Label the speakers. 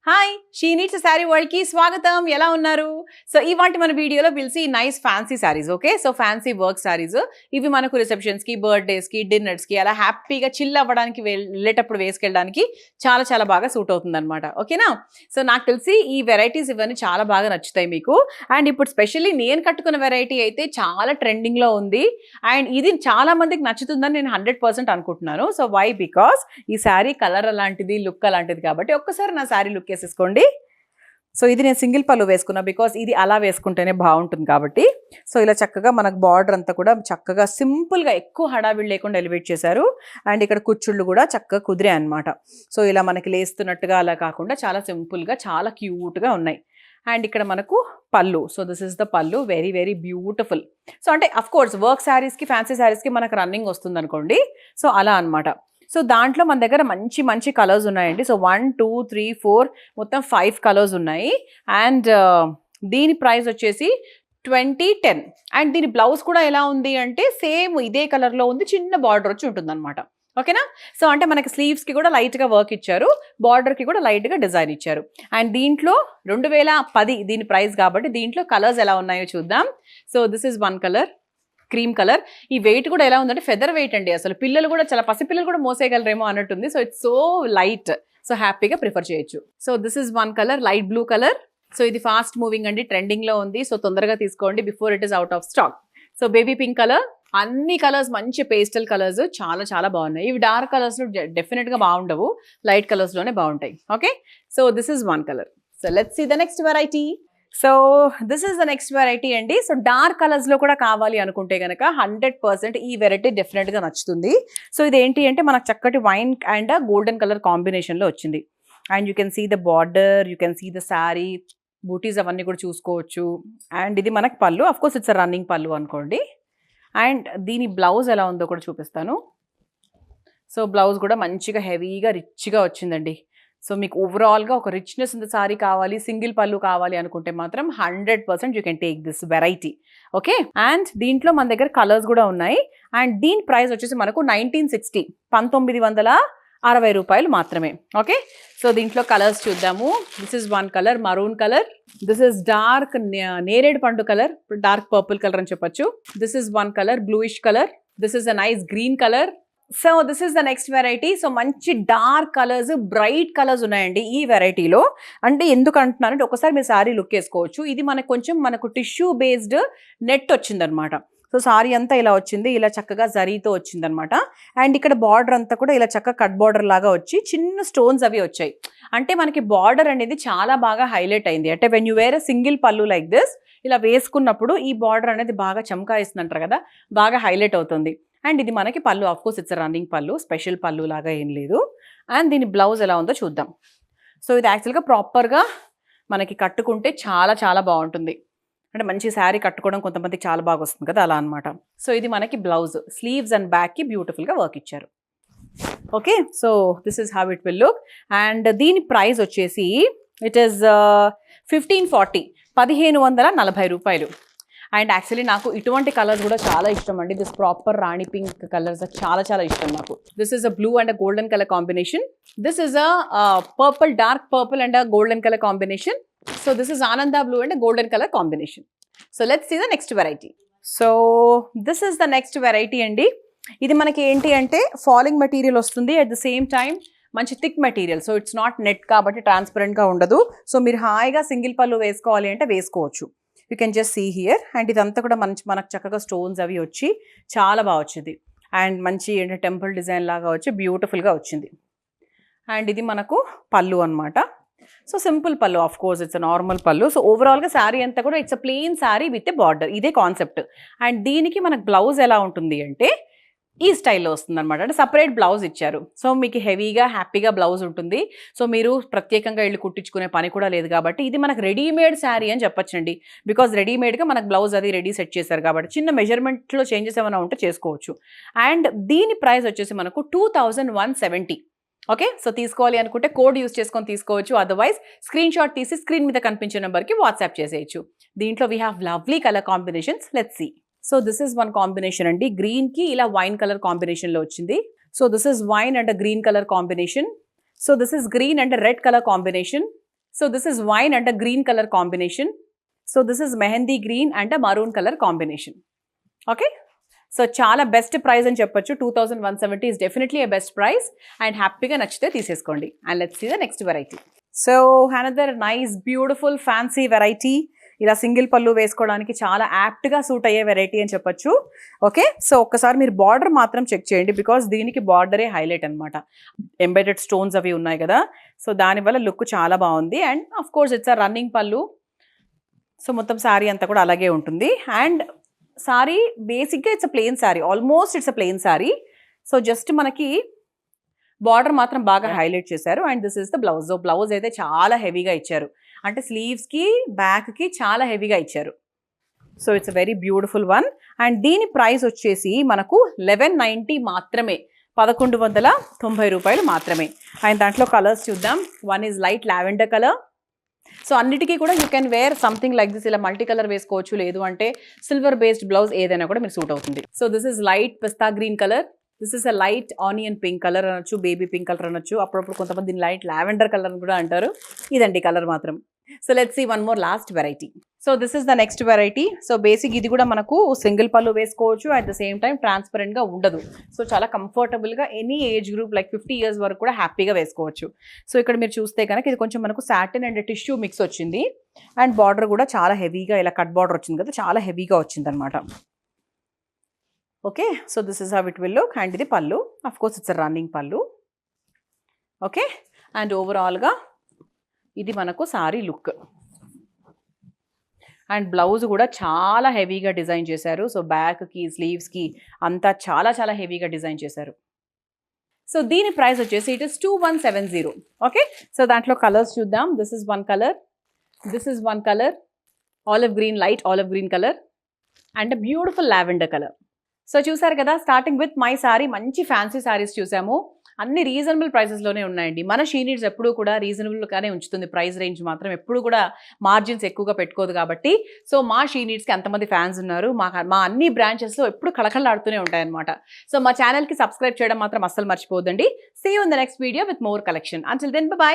Speaker 1: Hi she needs sari world కి స్వాగతం. ఎలా ఉన్నారు? సో ఇవాంటి మన వీడియోలో will see nice fancy saris. Okay, so fancy work saris ఇవి మనకు రిసెప్షన్స్ కి, బర్త్డేస్ కి, డిన్నర్స్ కి అలా హ్యాపీగా చిల్ అవ్వడానికి వెళ్ళేటప్పుడు వేసుకెళ్ళడానికి చాలా చాలా బాగా సూట్ అవుతుంది అనమాట. ఓకేనా? సో నాకు తెలిసి ఈ వెరైటీస్ ఇవన్నీ చాలా బాగా నచ్చుతాయి మీకు. అండ్ ఇప్పుడు స్పెషల్లీ నేను కట్టుకున్న వెరైటీ అయితే చాలా ట్రెండింగ్ లో ఉంది అండ్ ఇది చాలా మందికి నచ్చుతుందని నేను 100% అనుకుంటున్నాను. So why? బికాస్ ఈ శారీ కలర్ అలాంటిది, లుక్ అలాంటిది కాబట్టి ఒక్కసారి నా శారీ లుక్ వేసేసుకోండి. సో ఇది నేను సింగిల్ పళ్ళు వేసుకున్నా బికాస్ ఇది అలా వేసుకుంటేనే బాగుంటుంది కాబట్టి. సో ఇలా చక్కగా మనకు బార్డర్ అంతా కూడా చక్కగా సింపుల్గా ఎక్కువ హడావిడి లేకుండా ఎలివేట్ చేశారు. అండ్ ఇక్కడ కుచ్చుళ్ళు కూడా చక్కగా కుదిరాయి అనమాట. సో ఇలా మనకి లేస్తున్నట్టుగా అలా కాకుండా చాలా సింపుల్గా చాలా క్యూట్గా ఉన్నాయి. అండ్ ఇక్కడ మనకు పళ్ళు. సో దిస్ ఇస్ ద పళ్ళు, వెరీ వెరీ బ్యూటిఫుల్. సో అంటే అఫ్ కోర్స్ వర్క్ శారీస్కి, ఫ్యాన్సీ శారీస్కి మనకు రన్నింగ్ వస్తుంది అనుకోండి. సో అలా అనమాట. సో దాంట్లో మన దగ్గర మంచి మంచి కలర్స్ ఉన్నాయండి. సో 1 2 3 4 మొత్తం 5 కలర్స్ ఉన్నాయి. అండ్ దీని ప్రైస్ వచ్చేసి 2010. అండ్ దీని బ్లౌజ్ కూడా ఎలా ఉంది అంటే సేమ్ ఇదే కలర్లో ఉంది, చిన్న బార్డర్ వచ్చి ఉంటుంది అనమాట. ఓకేనా? సో అంటే మనకి స్లీవ్స్కి కూడా లైట్గా వర్క్ ఇచ్చారు, బార్డర్కి కూడా లైట్గా డిజైన్ ఇచ్చారు. అండ్ దీంట్లో 2010 దీని ప్రైస్ కాబట్టి దీంట్లో కలర్స్ ఎలా ఉన్నాయో చూద్దాం. So this is one colour, cream colour. ఈ వెయిట్ కూడా ఎలా ఉందంటే ఫెదర్ వెయిట్ అండి. అసలు పిల్లలు కూడా చాలా పసిపిల్లలు కూడా మోసేయగలరేమో అన్నట్టుంది. So it's so light, so హ్యాపీగా ప్రిఫర్ చేయొచ్చు. So this is one colour, light blue colour. So ఇది ఫాస్ట్ మూవింగ్ అండి, ట్రెండింగ్ లో ఉంది. సో తొందరగా తీసుకోండి before it is out of stock. So baby pink colour. అన్ని కలర్స్ మంచి పేస్టల్ కలర్స్, చాలా చాలా బాగున్నాయి. ఇవి డార్క్ కలర్స్ లో డెఫినెట్ గా బాగుండవు, లైట్ కలర్స్ లోనే బాగుంటాయి. Okay, so this is one colour. So let's see the next variety. So this is the next variety అండి. సో డార్క్ కలర్స్ లో కూడా కావాలి అనుకుంటే కనుక 100% ఈ వెరైటీ డెఫినెట్ గా నచ్చుతుంది. సో ఇది ఏంటి అంటే మనకు చక్కటి wine and golden colour combination లో వచ్చింది. And you can see the border, you can see the sari, బూటీస్ అవన్నీ కూడా చూసుకోవచ్చు. అండ్ ఇది మనకి పళ్ళు, అఫ్ కోర్స్ ఇట్స్ రన్నింగ్ పళ్ళు అనుకోండి. అండ్ దీని బ్లౌజ్ ఎలా ఉందో కూడా చూపిస్తాను. సో బ్లౌజ్ కూడా మంచిగా హెవీగా రిచ్గా వచ్చిందండి. సో మీకు ఓవరాల్గా ఒక రిచ్నెస్ ఇన్ ద సారీ కావాలి, సింగిల్ పళ్ళు కావాలి అనుకుంటే మాత్రం 100% you can take this variety. Okay, and దీంట్లో మన దగ్గర కలర్స్ కూడా ఉన్నాయి. అండ్ దీని ప్రైస్ వచ్చేసి మనకు 1960, 1960 రూపాయలు మాత్రమే. ఓకే, సో దీంట్లో కలర్స్ చూద్దాము. This is one colour, maroon colour. This is dark నేరేడు పండు కలర్, డార్క్ పర్పుల్ కలర్ అని చెప్పొచ్చు. This is one colour, bluish colour. This is a nice green colour. So this is the next variety. So మంచి dark colours, bright colours ఉన్నాయండి ఈ వెరైటీలో. అంటే ఎందుకు అంటున్నానంటే ఒకసారి మీరు సారీ లుక్ వేసుకోవచ్చు. ఇది మనకు కొంచెం మనకు టిష్యూ బేస్డ్ నెట్ వచ్చిందనమాట. సో సారీ అంతా ఇలా వచ్చింది, ఇలా చక్కగా జరీతో వచ్చిందనమాట. అండ్ ఇక్కడ బార్డర్ అంతా కూడా ఇలా చక్కగా కట్ బార్డర్ లాగా వచ్చి చిన్న స్టోన్స్ అవి వచ్చాయి. అంటే మనకి బార్డర్ అనేది చాలా బాగా హైలైట్ అయింది. అంటే when you wear a single pallu like this, ఇలా వేసుకున్నప్పుడు ఈ బార్డర్ అనేది బాగా చమకాయిస్తుంది అంటారు కదా, బాగా హైలైట్ అవుతుంది. అండ్ ఇది మనకి పళ్ళు, ఆఫ్ కోర్స్ ఇట్స్ రన్నింగ్ పళ్ళు, స్పెషల్ పళ్ళు లాగా ఏం లేదు. అండ్ దీని బ్లౌజ్ ఎలా ఉందో చూద్దాం. సో ఇది యాక్చువల్గా ప్రాపర్గా మనకి కట్టుకుంటే చాలా చాలా బాగుంటుంది. అంటే మంచి శారీ కట్టుకోవడం కొంతమందికి చాలా బాగా వస్తుంది కదా, అలా అనమాట. సో ఇది మనకి బ్లౌజ్, స్లీవ్స్ అండ్ బ్యాక్కి బ్యూటిఫుల్గా వర్క్ ఇచ్చారు. Okay, so this is how it will look. And దీని ప్రైస్ వచ్చేసి ఇట్ ఈస్ 1540, 1540 రూపాయలు. అండ్ యాక్చువల్లీ నాకు ఇటువంటి కలర్స్ కూడా చాలా ఇష్టం అండి. This proper rani pink colours చాలా చాలా ఇష్టం నాకు. This is a blue and a golden colour combination. This is a purple, dark purple and a golden colour combination. So this is ఆనంద blue and golden colour combination. So let's see the next variety. So this is the next variety అండి. ఇది మనకి ఏంటి అంటే falling material వస్తుంది, at the same time మంచి thick material. So it's not net కాబట్టి ట్రాన్స్పరెంట్గా ఉండదు. సో మీరు హాయిగా సింగిల్ పళ్ళు వేసుకోవాలి అంటే వేసుకోవచ్చు. You can just see here. And ఇదంతా కూడా మనకు చక్కగా స్టోన్స్ అవి వచ్చి చాలా బాగా వచ్చింది. అండ్ మంచి అంటే టెంపుల్ డిజైన్ లాగా వచ్చి బ్యూటిఫుల్గా వచ్చింది. అండ్ ఇది మనకు పళ్ళు అనమాట. సో సింపుల్ పళ్ళు, ఆఫ్ కోర్స్ ఇట్స్ నార్మల్ పళ్ళు. సో ఓవరాల్గా శారీ అంతా కూడా it's a plain sari with a border, ఇదే కాన్సెప్ట్. అండ్ దీనికి మనకు బ్లౌజ్ ఎలా ఉంటుంది అంటే ఈ స్టైల్లో వస్తుంది అనమాట. అంటే సపరేట్ బ్లౌజ్ ఇచ్చారు. సో మీకు హెవీగా హ్యాపీగా బ్లౌజ్ ఉంటుంది. సో మీరు ప్రత్యేకంగా ఇల్లు కుట్టించుకునే పని కూడా లేదు కాబట్టి ఇది మనకు రెడీమేడ్ శారీ అని చెప్పొచ్చండి. బికాజ్ రెడీమేడ్గా మనకు బ్లౌజ్ అది రెడీ సెట్ చేశారు కాబట్టి చిన్న మెజర్మెంట్లో చేంజెస్ ఏమైనా ఉంటే చేసుకోవచ్చు. అండ్ దీని ప్రైస్ వచ్చేసి మనకు 2170. ఓకే, సో తీసుకోవాలి అనుకుంటే కోడ్ యూస్ చేసుకొని తీసుకోవచ్చు. అదర్వైజ్ స్క్రీన్ షాట్ తీసి స్క్రీన్ మీద కనిపించే నెంబర్కి వాట్సాప్ చేసేయచ్చు. దీంట్లో we have lovely colour combinations. Let's see. So this is one combination అండి. గ్రీన్కి ఇలా వైన్ కలర్ కాంబినేషన్లో వచ్చింది. So this is wine and green colour combination. So this is green and red colour combination. So this is wine and uh green colour combination. So this is mehndi green and uh maroon colour combination. Okay, so చాలా best price అని చెప్పొచ్చు. 2170 is definitely a best price and హ్యాపీగా నచ్చితే తీసేసుకోండి. And let's see the next variety. So another nice beautiful fancy variety. ఇలా single పళ్ళు వేసుకోవడానికి చాలా యాప్ట్గా సూట్ అయ్యే వెరైటీ అని చెప్పొచ్చు. ఓకే, సో ఒక్కసారి మీరు బార్డర్ మాత్రం చెక్ చేయండి, బికాస్ దీనికి బార్డరే హైలైట్ అనమాట. ఎంబెడెడ్ స్టోన్స్ అవి ఉన్నాయి కదా, సో దానివల్ల లుక్ చాలా బాగుంది. And of course it's a running పళ్ళు. సో మొత్తం శారీ అంతా కూడా అలాగే ఉంటుంది. అండ్ సారీ బేసిక్గా it's a plain sorry, almost it's a plain sorry. So just మనకి బార్డర్ మాత్రం బాగా హైలైట్ చేశారు. And this is the blouse. Blouse అయితే చాలా హెవీగా ఇచ్చారు, అంటే స్లీవ్స్కి బ్యాక్కి చాలా హెవీగా ఇచ్చారు. So it's a very beautiful one. And దీని ప్రైస్ వచ్చేసి మనకు 1190 మాత్రమే, 1190 రూపాయలు మాత్రమే. అండ్ దాంట్లో కలర్స్ చూద్దాం. One is light lavender colour. So అన్నిటికీ కూడా you can wear something like this. ఇలా మల్టీ కలర్ వేసుకోవచ్చు, లేదు అంటే సిల్వర్ బేస్డ్ బ్లౌజ్ ఏదైనా కూడా మీకు సూట్ అవుతుంది. So this is light pista green colour. This is a light onion pink colour అనొచ్చు, బేబీ పింక్ కలర్ అనొచ్చు, అప్పుడప్పుడు కొంతమంది లైట్ లావెండర్ కలర్ అని కూడా అంటారు. ఇదండి కలర్ మాత్రం. So let's see one more last variety. So this is the next variety. So basic ఇది కూడా మనకు సింగిల్ పళ్ళు వేసుకోవచ్చు, అట్ ద సేమ్ టైం ట్రాన్స్పరెంట్గా ఉండదు. సో చాలా కంఫర్టబుల్గా any age group like 50 years వరకు కూడా హ్యాపీగా వేసుకోవచ్చు. సో ఇక్కడ మీరు చూస్తే కనుక ఇది కొంచెం మనకు సాటిన్ అండ్ టిష్యూ మిక్స్ వచ్చింది. అండ్ బార్డర్ కూడా చాలా హెవీగా ఇలా కట్ బార్డర్ వచ్చింది కదా, చాలా హెవీగా వచ్చింది అనమాట. Okay, so this is how it will look. And ఇది పళ్ళు, అఫ్ కోర్స్ ఇట్స్ రన్నింగ్ పళ్ళు. ఓకే, అండ్ ఓవరాల్గా ఇది మనకు సారీ లుక్. అండ్ బ్లౌజ్ కూడా చాలా హెవీగా డిజైన్ చేశారు. సో బ్యాక్కి స్లీవ్స్కి అంతా చాలా చాలా హెవీగా డిజైన్ చేశారు. సో దీని ప్రైస్ వచ్చేసి ఇట్ ఇస్ 2170. ఓకే, సో దాంట్లో కలర్స్ చూద్దాం. This is one colour, this is one colour, olive green, light olive green colour and beautiful lavender colour. So చూసారు కదా, స్టార్టింగ్ విత్ మై సారీ, మంచి fancy saris చూసాము. అన్ని reasonable ప్రైసెస్లోనే ఉన్నాయండి. మన షీ నీడ్స్ ఎప్పుడూ కూడా రీజనబుల్గానే ఉంచుతుంది. ప్రైస్ రేంజ్ మాత్రం ఎప్పుడు కూడా మార్జిన్స్ ఎక్కువగా పెట్టుకోదు కాబట్టి. సో మా షీ నీడ్స్కి అంతమంది ఫ్యాన్స్ ఉన్నారు. మా అన్ని బ్రాంచెస్లో ఎప్పుడు కళకళలాడుతూనే ఉంటాయన్నమాట. సో మా ఛానల్కి సబ్స్క్రైబ్ చేయడం మాత్రం అస్సలు మర్చిపోదండి. See you in the next video with more collection. Until then by.